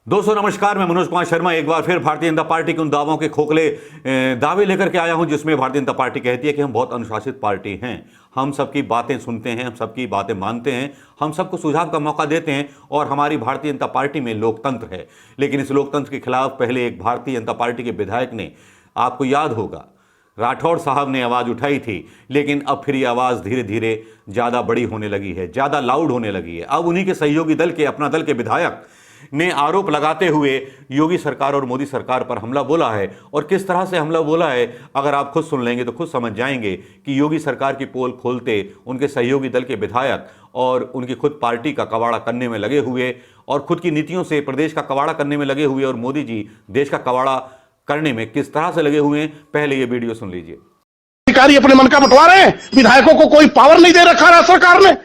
दोस्तों नमस्कार, मैं मनोज कुमार शर्मा एक बार फिर भारतीय जनता पार्टी के उन दावों के खोखले दावे लेकर के आया हूं जिसमें भारतीय जनता पार्टी कहती है कि हम बहुत अनुशासित पार्टी हैं, हम सबकी बातें सुनते हैं, हम सबकी बातें मानते हैं, हम सबको सुझाव का मौका देते हैं और हमारी भारतीय जनता पार्टी में लोकतंत्र है। लेकिन इस लोकतंत्र के खिलाफ पहले एक भारतीय जनता पार्टी के विधायक ने, आपको याद होगा, राठौड़ साहब ने आवाज़ उठाई थी, लेकिन अब फिर ये आवाज़ धीरे धीरे ज़्यादा बड़ी होने लगी है, ज़्यादा लाउड होने लगी है। अब उन्हीं के सहयोगी दल के, अपना दल के विधायक ने आरोप लगाते हुए योगी सरकार और मोदी सरकार पर हमला बोला है। और किस तरह से हमला बोला है, अगर आप खुद सुन लेंगे तो खुद समझ जाएंगे कि योगी सरकार की पोल खोलते उनके सहयोगी दल के विधायक और उनकी खुद पार्टी का कबाड़ा करने में लगे हुए और खुद की नीतियों से प्रदेश का कबाड़ा करने में लगे हुए और मोदी जी देश का कबाड़ा करने में किस तरह से लगे हुए हैं, पहले ये वीडियो सुन लीजिए। अधिकारी अपने मन का बंटवा रहे हैं, विधायकों को कोई पावर नहीं दे रखा है सरकार ने।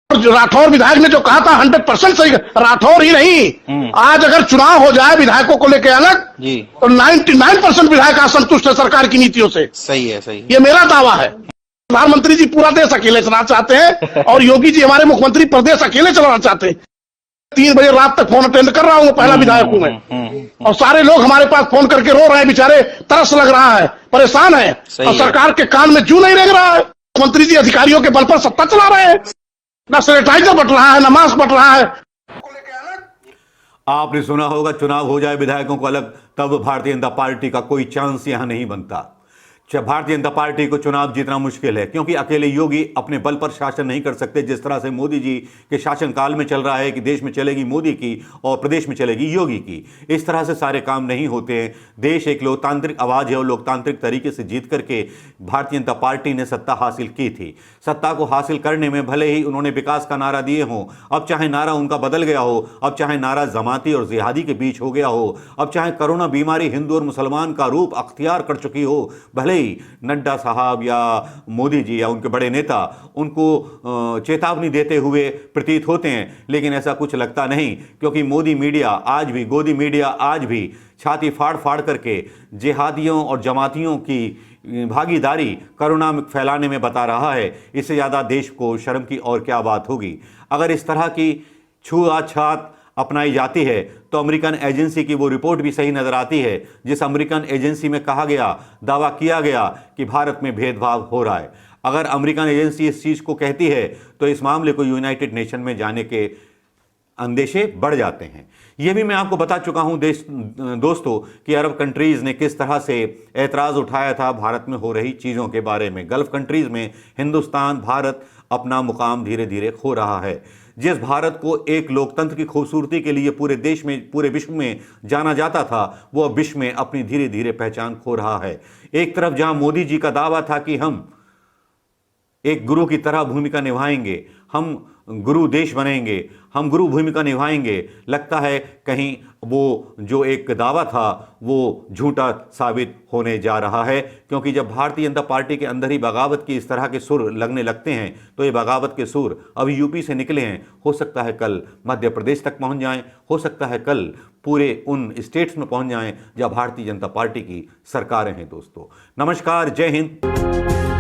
राठौर विधायक ने जो कहा था 100% सही। राठौर ही नहीं, आज अगर चुनाव हो जाए विधायकों को लेकर अलग जी, तो 99% विधायक असंतुष्ट है सरकार की नीतियों से। सही है, सही है। ये मेरा दावा है। प्रधानमंत्री जी पूरा देश अकेले चलाना चाहते हैं और योगी जी हमारे मुख्यमंत्री प्रदेश अकेले चलाना चाहते हैं। 3 बजे रात तक फोन अटेंड कर रहा हूँ, पहला विधायक हूँ मैं, और सारे लोग हमारे पास फोन करके रो रहे हैं, बेचारे तरस लग रहा है, परेशान है और सरकार के कान में जू नहीं रेंग रहा है। मंत्री जी अधिकारियों के बल पर सत्ता चला रहे हैं, ना सैनिटाइजर बट रहा है, ना मास्क बट रहा है। आपने सुना होगा, चुनाव हो जाए विधायकों को अलग, तब भारतीय जनता पार्टी का कोई चांस यहां नहीं बनता। भारतीय जनता पार्टी को चुनाव जीतना मुश्किल है, क्योंकि अकेले योगी अपने बल पर शासन नहीं कर सकते। जिस तरह से मोदी जी के शासनकाल में चल रहा है कि देश में चलेगी मोदी की और प्रदेश में चलेगी योगी की, इस तरह से सारे काम नहीं होते हैं। देश एक लोकतांत्रिक आवाज़ है और लोकतांत्रिक तरीके से जीत करके भारतीय जनता पार्टी ने सत्ता हासिल की थी। सत्ता को हासिल करने में भले ही उन्होंने विकास का नारा दिए हों, अब चाहे नारा उनका बदल गया हो, अब चाहे नारा जमाती और जिहादी के बीच हो गया हो, अब चाहे कोरोना बीमारी हिंदू और मुसलमान का रूप अख्तियार कर चुकी हो, भले नड्डा साहब या मोदी जी या उनके बड़े नेता उनको चेतावनी देते हुए प्रतीत होते हैं, लेकिन ऐसा कुछ लगता नहीं, क्योंकि मोदी मीडिया आज भी, गोदी मीडिया आज भी छाती फाड़ फाड़ करके जिहादियों और जमातियों की भागीदारी कोरोना में फैलाने में बता रहा है। इससे ज़्यादा देश को शर्म की और क्या बात होगी। अगर इस तरह की छूआछात अपनाई जाती है तो अमेरिकन एजेंसी की वो रिपोर्ट भी सही नज़र आती है, जिस अमेरिकन एजेंसी में कहा गया, दावा किया गया कि भारत में भेदभाव हो रहा है। अगर अमेरिकन एजेंसी इस चीज़ को कहती है तो इस मामले को यूनाइटेड नेशन में जाने के अंदेशे बढ़ जाते हैं। यह भी मैं आपको बता चुका हूं दोस्तों कि अरब कंट्रीज़ ने किस तरह से एतराज़ उठाया था भारत में हो रही चीज़ों के बारे में। गल्फ़ कंट्रीज़ में हिंदुस्तान, भारत अपना मुकाम धीरे धीरे खो रहा है। जिस भारत को एक लोकतंत्र की खूबसूरती के लिए पूरे देश में, पूरे विश्व में जाना जाता था, वो अब विश्व में अपनी धीरे धीरे पहचान खो रहा है। एक तरफ जहां मोदी जी का दावा था कि हम एक गुरु की तरह भूमिका निभाएंगे, हम गुरु देश बनेंगे, हम गुरु भूमिका निभाएंगे, लगता है कहीं वो जो एक दावा था वो झूठा साबित होने जा रहा है। क्योंकि जब भारतीय जनता पार्टी के अंदर ही बगावत की इस तरह के सुर लगने लगते हैं तो ये बगावत के सुर अभी यूपी से निकले हैं, हो सकता है कल मध्य प्रदेश तक पहुंच जाएं, हो सकता है कल पूरे उन स्टेट्स में पहुंच जाएं जहां भारतीय जनता पार्टी की सरकारें हैं। दोस्तों नमस्कार, जय हिंद।